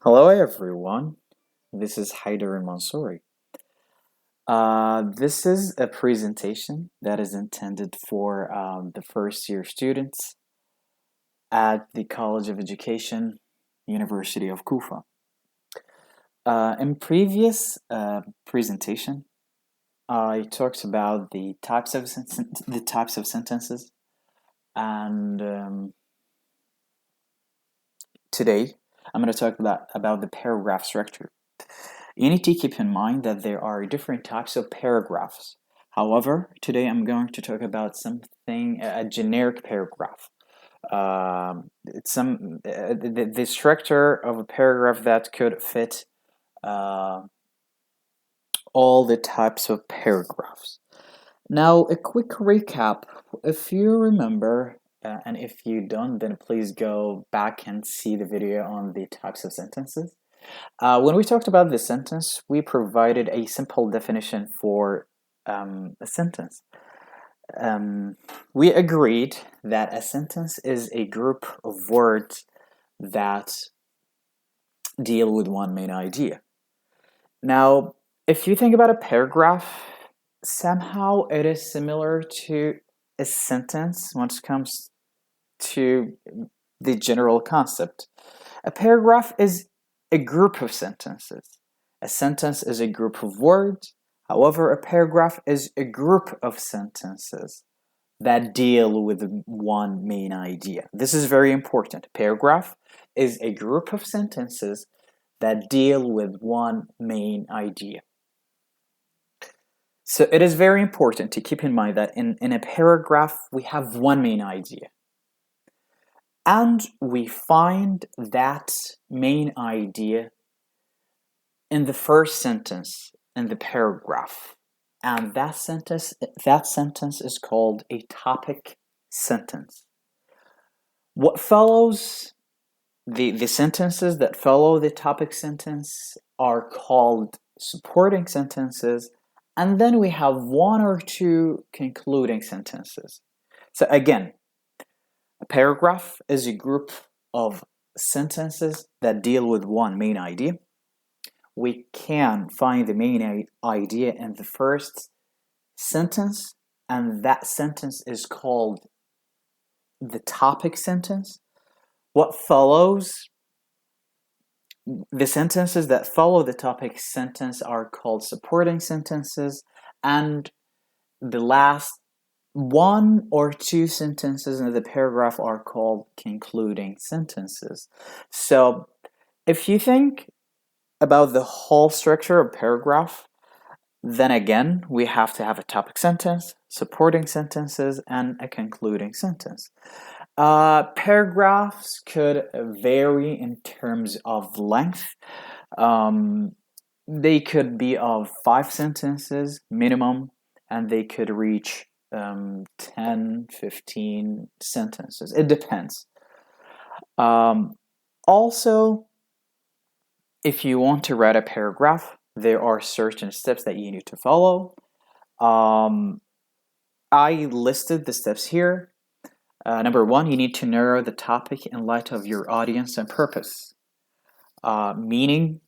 Hello everyone, this is Haider Al-Mansury. This is a presentation that is intended for the first year students at the College of Education, University of Kufa. In previous presentation, I talked about the types of sentences, and today I'm going to talk about the paragraph structure. You need to keep in mind that there are different types of paragraphs. However, today I'm going to talk about a generic paragraph. The structure of a paragraph that could fit all the types of paragraphs. Now, a quick recap. If you remember, and if you don't, then please go back and see the video on the types of sentences. When we talked about the sentence, we provided a simple definition for a sentence. We agreed that a sentence is a group of words that deal with one main idea. Now, if you think about a paragraph, somehow it is similar to a sentence when it comes to the general concept. A paragraph is a group of sentences. A sentence is a group of words. However, a paragraph is a group of sentences that deal with one main idea. This is very important. A paragraph is a group of sentences that deal with one main idea. So it is very important to keep in mind that in a paragraph, we have one main idea. And we find that main idea in the first sentence in the paragraph. And that sentence is called a topic sentence. What follows, the sentences that follow the topic sentence are called supporting sentences. And then we have one or two concluding sentences. So again, a paragraph is a group of sentences that deal with one main idea. We can find the main idea in the first sentence, and that sentence is called the topic sentence. What follows, the sentences that follow the topic sentence are called supporting sentences, and the last one or two sentences in the paragraph are called concluding sentences. So if you think about the whole structure of paragraph, then again, we have to have a topic sentence, supporting sentences, and a concluding sentence. Paragraphs could vary in terms of length. They could be of 5 sentences minimum, and they could reach 10, 15 sentences. It depends. Also, if you want to write a paragraph, there are certain steps that you need to follow. I listed the steps here. Number 1, you need to narrow the topic in light of your audience and purpose. Meaning,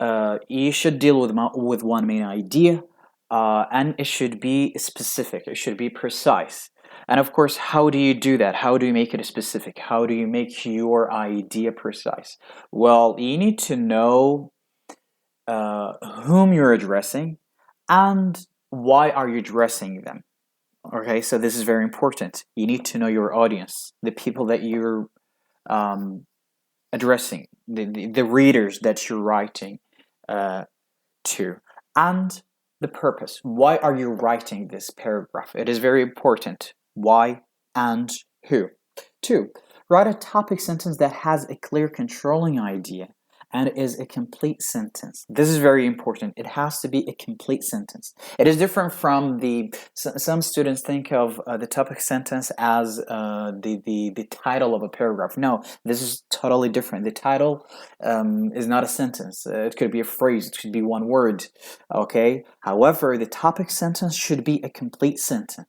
you should deal with one main idea, and it should be specific. It should be precise. And of course, how do you do that? How do you make it specific? How do you make your idea precise? Well, you need to know whom you're addressing and why are you addressing them. Okay, so this is very important. You need to know your audience, the people that you're addressing, the readers that you're writing to, and the purpose. Why are you writing this paragraph? It is very important. Why and who. 2, write a topic sentence that has a clear controlling idea and is a complete sentence. This is very important. It has to be a complete sentence. It is different from some students think of the topic sentence as the title of a paragraph. No, this is totally different. The title is not a sentence. It could be a phrase. It could be one word. Okay. However, the topic sentence should be a complete sentence.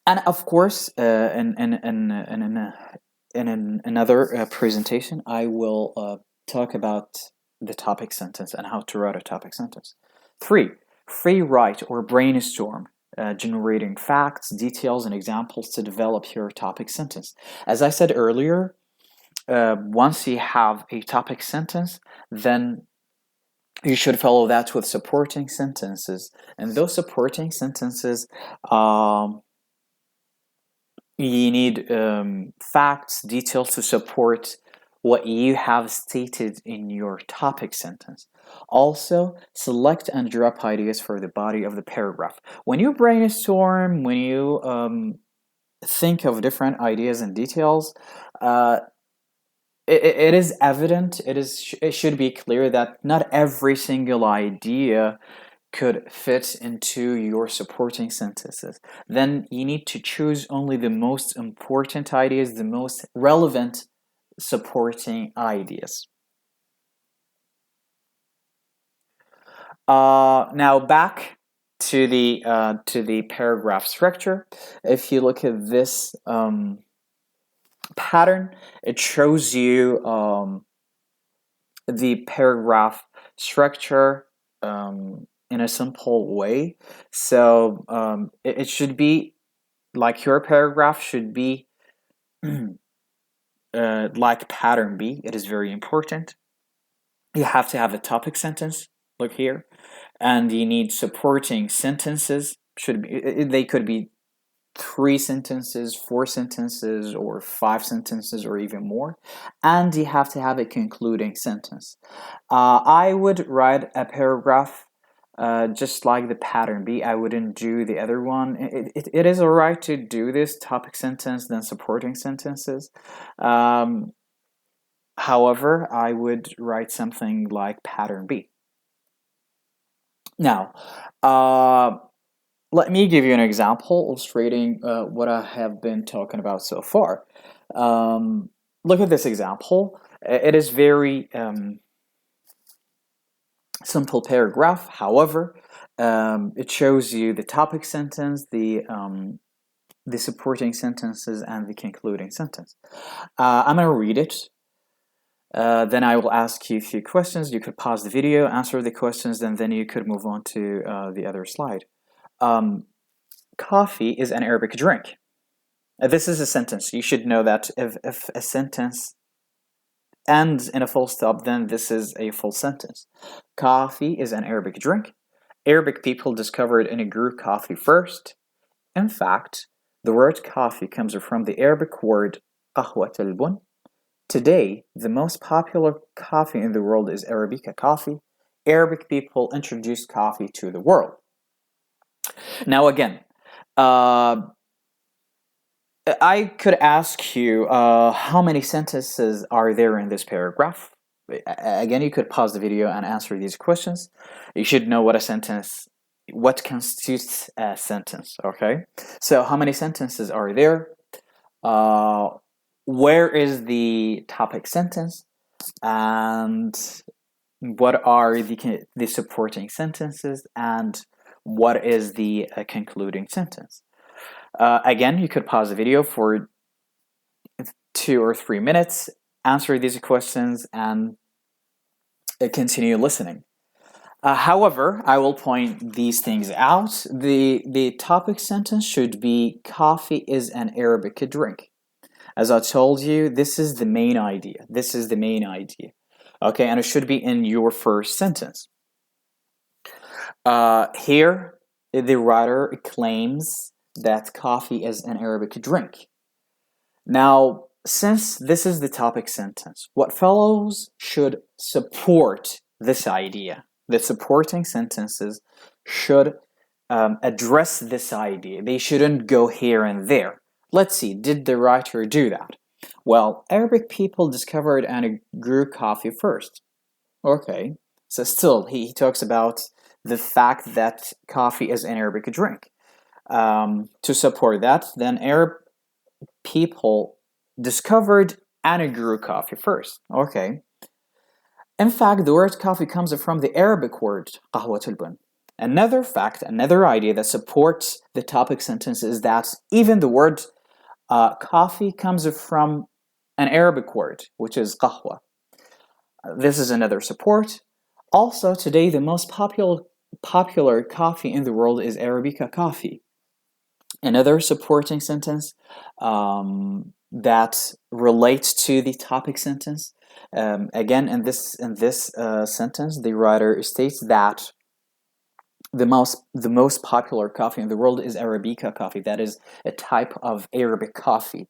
And of course, in another presentation, I will talk about the topic sentence and how to write a topic sentence. 3. Free write or brainstorm, generating facts, details, and examples to develop your topic sentence. As I said earlier, once you have a topic sentence, then you should follow that with supporting sentences. And those supporting sentences, you need facts, details to support what you have stated in your topic sentence. Also, select and drop ideas for the body of the paragraph. When you brainstorm, when you think of different ideas and details, it is evident, it should be clear that not every single idea could fit into your supporting sentences. Then you need to choose only the most important ideas, the most relevant supporting ideas. Now back to the paragraph structure. If you look at this pattern, it shows you the paragraph structure in a simple way. So it should be like your paragraph should be like pattern B. It is very important. You have to have a topic sentence, look here, and you need supporting sentences. They could be 3 sentences, 4 sentences, or 5 sentences, or even more. And you have to have a concluding sentence. I would write a paragraph just like the pattern B. I wouldn't do the other one. It is alright to do this topic sentence, then supporting sentences. However, I would write something like pattern B. Now, let me give you an example illustrating what I have been talking about so far. Look at this example. It is very simple paragraph. However, it shows you the topic sentence, the supporting sentences, and the concluding sentence. I'm going to read it. Then I will ask you a few questions. You could pause the video, answer the questions, and then you could move on to the other slide. Coffee is an Arabic drink. This is a sentence. You should know that if a sentence ends in a full stop, then this is a full sentence. Coffee is an Arabic drink. Arabic people discovered and grew coffee first. In fact, the word coffee comes from the Arabic word قهوة البن. Today, the most popular coffee in the world is Arabica coffee. Arabic people introduced coffee to the world. Now again, I could ask you how many sentences are there in this paragraph? Again, you could pause the video and answer these questions. You should know what constitutes a sentence, okay? So how many sentences are there? Where is the topic sentence? And what are the supporting sentences? And what is the concluding sentence? Again, you could pause the video for 2 or 3 minutes, answer these questions, and continue listening. However, I will point these things out. The topic sentence should be coffee is an Arabic drink. As I told you, this is the main idea. This is the main idea. Okay, and it should be in your first sentence. Here, the writer claims that coffee is an Arabic drink. Now, since this is the topic sentence, what follows should support this idea. The supporting sentences should address this idea. They shouldn't go here and there. Let's see, did the writer do that? Well, Arabic people discovered and grew coffee first. Okay, so still, he talks about the fact that coffee is an Arabic drink. To support that, then Arab people discovered and grew coffee first. Okay. In fact, the word coffee comes from the Arabic word قهوة البن. Another fact, another idea that supports the topic sentence is that even the word coffee comes from an Arabic word, which is qahwa. This is another support. Also, today the most popular coffee in the world is Arabica coffee. Another supporting sentence that relates to the topic sentence. Again, in this sentence, the writer states that the most popular coffee in the world is Arabica coffee. That is a type of Arabic coffee.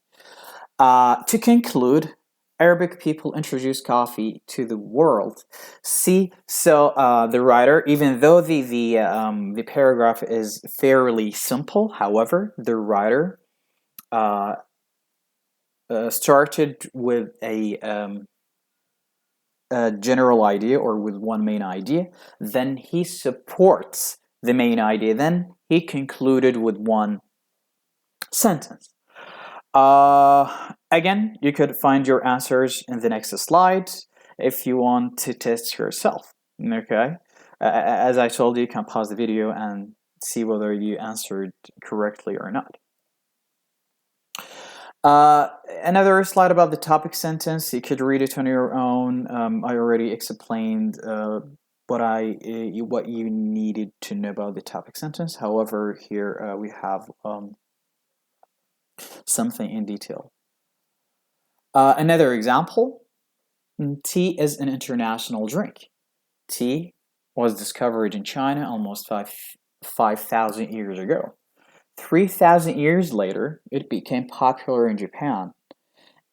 To conclude, Arabic people introduced coffee to the world. See, so the writer, even though the paragraph is fairly simple, however, the writer started with a general idea or with one main idea, then he supports the main idea, then he concluded with one sentence. Again, you could find your answers in the next slide if you want to test yourself. Okay, as I told you, you can pause the video and see whether you answered correctly or not. Another slide about the topic sentence. You could read it on your own. I already explained what you needed to know about the topic sentence. However, here we have something in detail. Another example: tea is an international drink. Tea was discovered in China almost 5,000 years ago. 3,000 years later, it became popular in Japan.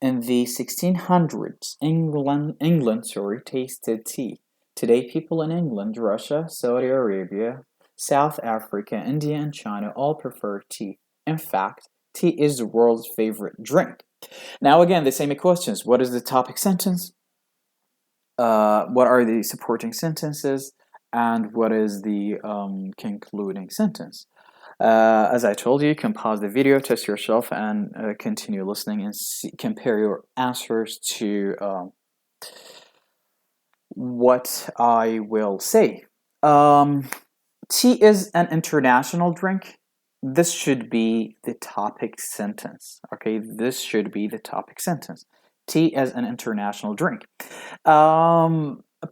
In the 1600s, England tasted tea. Today, people in England, Russia, Saudi Arabia, South Africa, India, and China all prefer tea. In fact, tea is the world's favorite drink. Now, again, the same questions. What is the topic sentence? What are the supporting sentences? And what is the concluding sentence? As I told you can pause the video, test yourself, and continue listening and compare your answers to what I will say. Tea is an international drink. This should be the topic sentence. Okay, this should be the topic sentence. Tea is an international drink.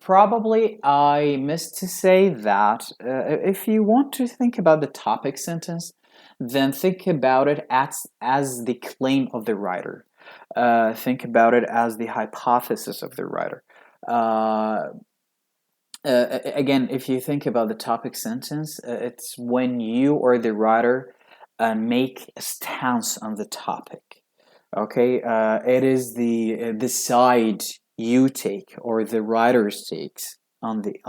Probably I missed to say that if you want to think about the topic sentence, then think about it as the claim of the writer. Think about it as the hypothesis of the writer. Again, if you think about the topic sentence, it's when you or the writer make a stance on the topic. Okay, it is the side you take or the writer's takes on the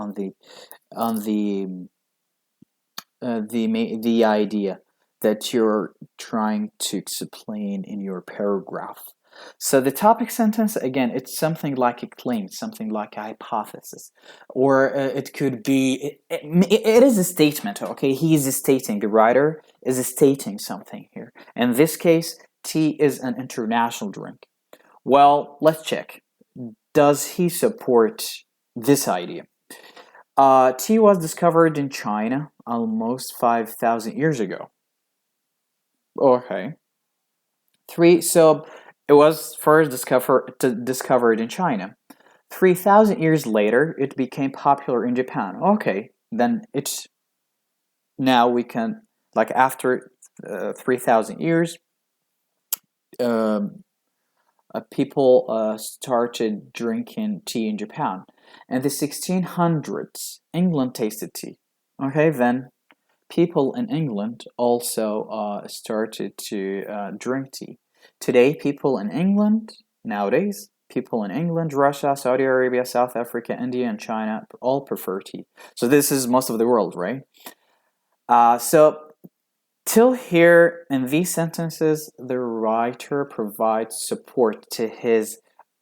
idea that you're trying to explain in your paragraph. So the topic sentence, again, it's something like a claim, something like a hypothesis, or it could be, it is a statement, okay? He is stating, the writer is stating something here. In this case, tea is an international drink. Well, let's check. Does he support this idea? Tea was discovered in China almost 5,000 years ago. Okay. So it was first discovered in China. 3,000 years later, it became popular in Japan. Okay, then it's now we can, like after 3,000 years, people started drinking tea in Japan. In the 1600s, England tasted tea. Okay, then people in England also started to drink tea. Today, nowadays, people in England, Russia, Saudi Arabia, South Africa, India, and China all prefer tea. So this is most of the world, right? So till here, in these sentences, the writer provides support to his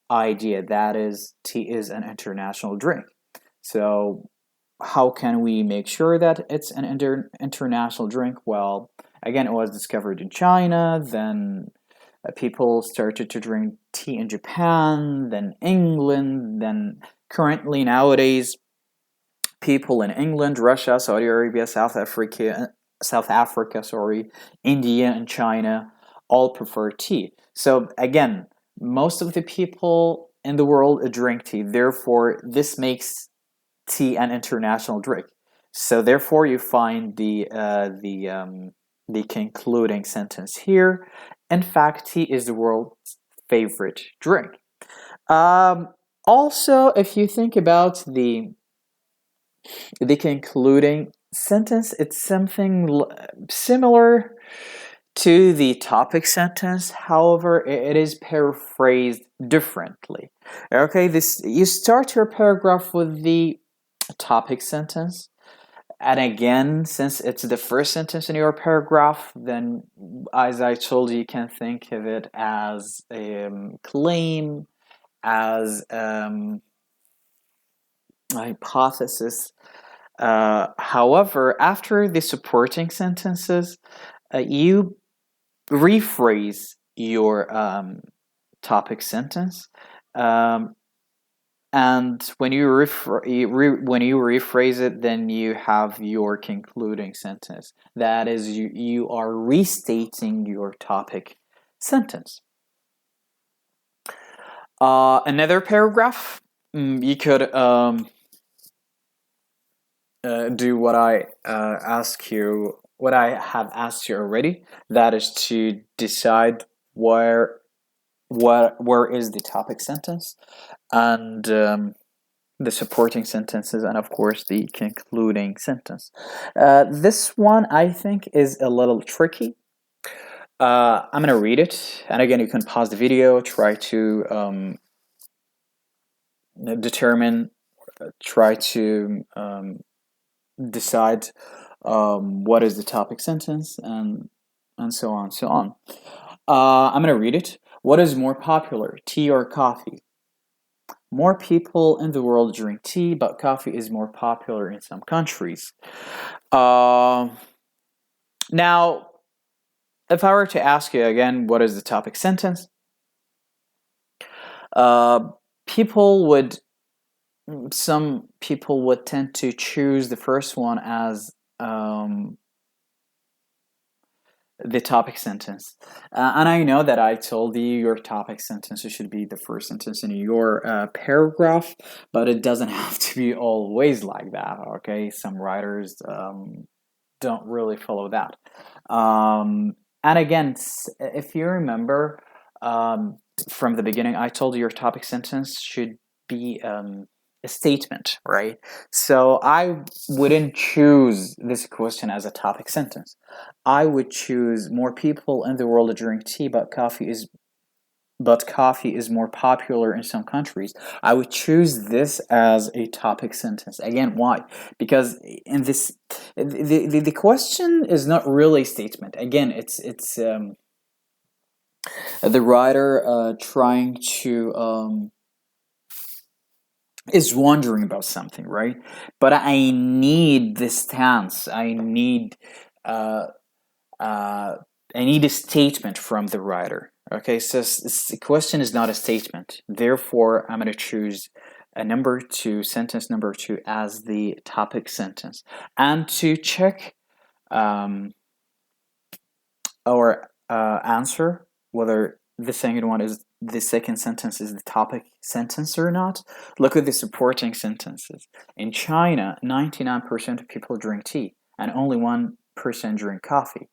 idea, that is, tea is an international drink. So how can we make sure that it's an international drink? Well, again, it was discovered in China, then people started to drink tea in Japan, then England, then currently nowadays people in England, Russia, Saudi Arabia, South Africa, India and China all prefer tea. So again, most of the people in the world drink tea. Therefore, this makes tea an international drink. So therefore, you find the concluding sentence here. In fact, tea is the world's favorite drink. Also, if you think about the concluding sentence, it's something similar to the topic sentence. However, it is paraphrased differently. Okay, you start your paragraph with the topic sentence. And again, since it's the first sentence in your paragraph, then as I told you, you can think of it as a claim, as a hypothesis. However, after the supporting sentences, you rephrase your topic sentence. And when you rephrase it, then you have your concluding sentence. That is, you are restating your topic sentence. Another paragraph, you could do what I have asked you already. That is to decide where is the topic sentence, and the supporting sentences, and of course the concluding sentence. This one I think is a little tricky. I'm gonna read it, and again, you can pause the video, try to decide what is the topic sentence, and so on, so on. I'm gonna read it. What is more popular, tea or coffee? More people in the world drink tea, but coffee is more popular in some countries. Now, if I were to ask you again, what is the topic sentence? Some people would tend to choose the first one as the topic sentence. And I know that I told you your topic sentence should be the first sentence in your paragraph, but it doesn't have to be always like that, okay? Some writers don't really follow that. And again, if you remember from the beginning, I told you your topic sentence should be a statement, right? So I wouldn't choose this question as a topic sentence. I would choose more people in the world drink tea, but coffee is more popular in some countries. I would choose this as a topic sentence. Again, why? Because in this, the question is not really a statement. Again, it's the writer trying to is wondering about something, right? But I need this stance. I need a statement from the writer. Okay, so the question is not a statement. Therefore, I'm going to choose sentence number 2 as the topic sentence. And to check our answer, whether the second sentence is the topic sentence or not, look at the supporting sentences. In China, 99% of people drink tea, and only 1% drink coffee.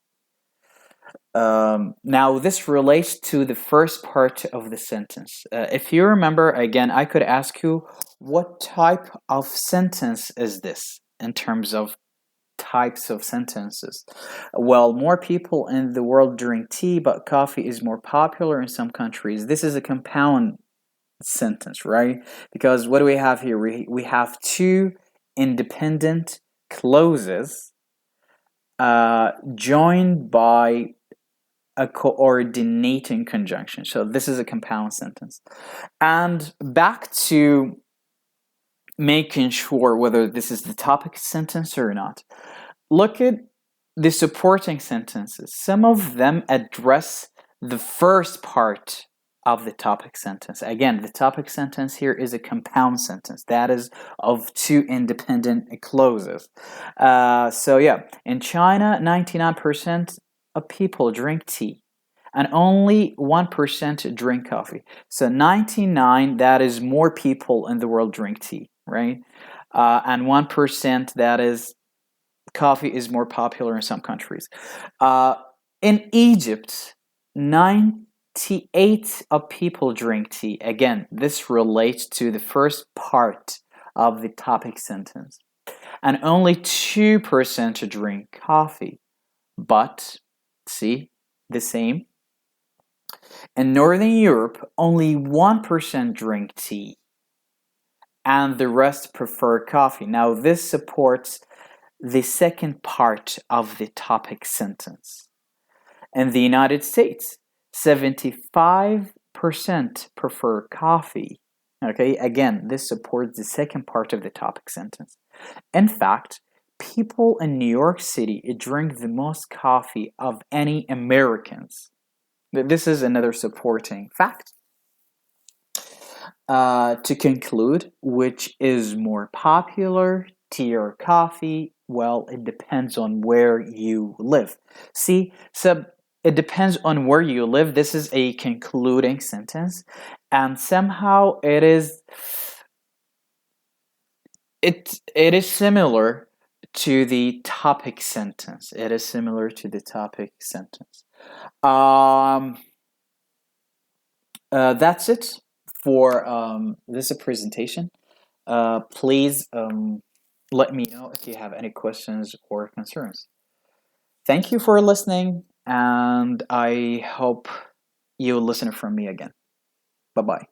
Now, this relates to the first part of the sentence. If you remember, again, I could ask you, what type of sentence is this in terms of types of sentences? Well, more people in the world drink tea, but coffee is more popular in some countries. This is a compound sentence, right? Because what do we have here? We have two independent clauses joined by a coordinating conjunction. So this is a compound sentence. And back to making sure whether this is the topic sentence or not. Look at the supporting sentences. Some of them address the first part of the topic sentence. Again, the topic sentence here is a compound sentence, that is of two independent clauses. So yeah, in China, 99% of people drink tea and only 1% drink coffee. So 99, that is more people in the world drink tea, right? And 1%, that is coffee is more popular in some countries. In Egypt, 98 of people drink tea. Again, this relates to the first part of the topic sentence. And only 2% drink coffee. But, see, the same. In Northern Europe, only 1% drink tea. And the rest prefer coffee. Now, this supports the second part of the topic sentence. In the United States, 75% prefer coffee. Okay, again, this supports the second part of the topic sentence. In fact, people in New York City drink the most coffee of any Americans. This is another supporting fact. To conclude, which is more popular, tea or coffee? Well, it depends on where you live. See, so it depends on where you live. This is a concluding sentence, and somehow it is similar to the topic sentence. It is similar to the topic sentence. That's it for this presentation. Please let me know if you have any questions or concerns. Thank you for listening, and I hope you'll listen from me again. Bye-bye.